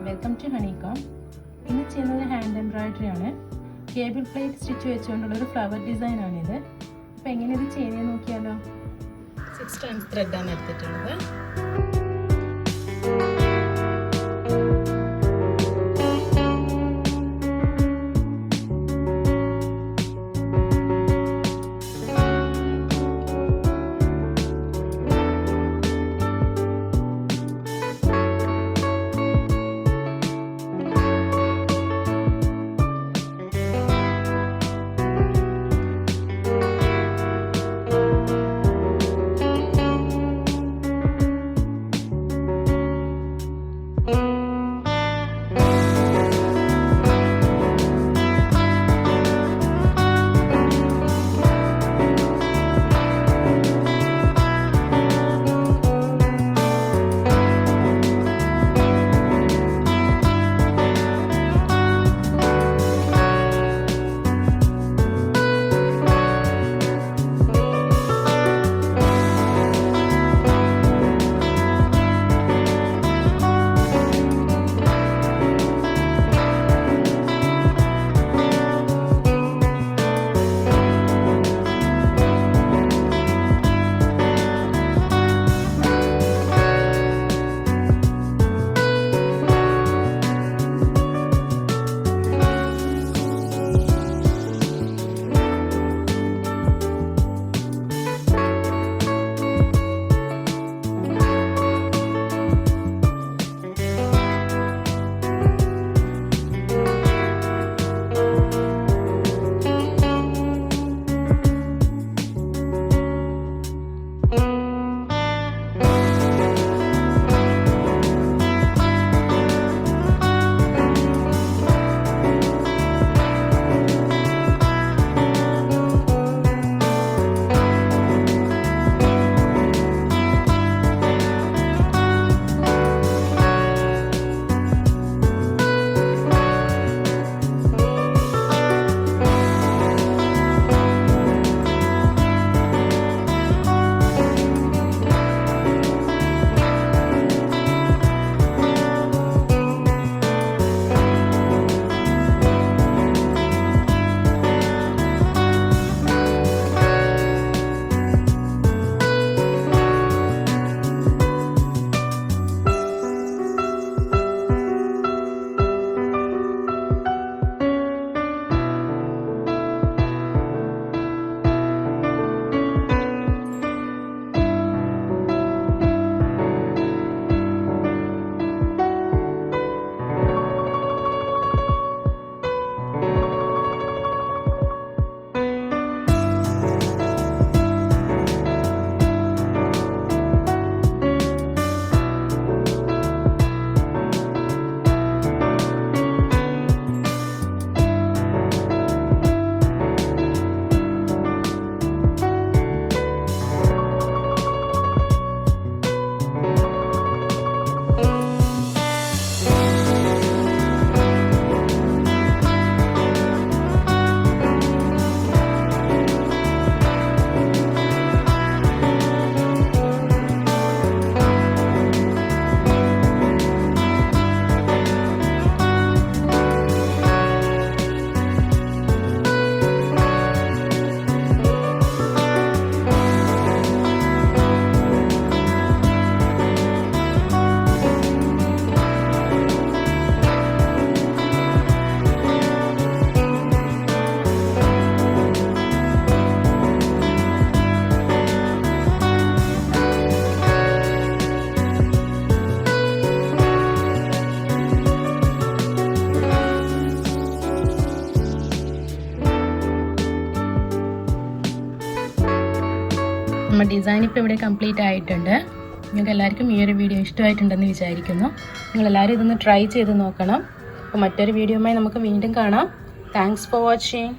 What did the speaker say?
Welcome to Honeycomb. ഇന്ന് ചെയ്യുന്നത് hand embroidery ആണ്. കേബിൾ പ്ലേറ്റ് സ്റ്റിച്ച് വെച്ചുകൊണ്ടുള്ള ഒരു ഫ്ലവർ ഡിസൈൻ ആണിത്. അപ്പോൾ എങ്ങനെ ഇത് ചെയ്യുന്നത് നോക്കിയാലോ. 6 times ത്രെഡാണ് എടുത്തിട്ടുള്ളത്. നമ്മുടെ ഡിസൈൻ ഇപ്പോൾ ഇവിടെ കംപ്ലീറ്റ് ആയിട്ടുണ്ട്. നിങ്ങൾക്ക് എല്ലാവർക്കും ഈ ഒരു വീഡിയോ ഇഷ്ടമായിട്ടുണ്ടെന്ന് വിചാരിക്കുന്നു. നിങ്ങളെല്ലാവരും ഇതൊന്ന് ട്രൈ ചെയ്ത് നോക്കണം. അപ്പോൾ മറ്റൊരു വീഡിയോയുമായി നമുക്ക് വീണ്ടും കാണാം. Thanks for watching.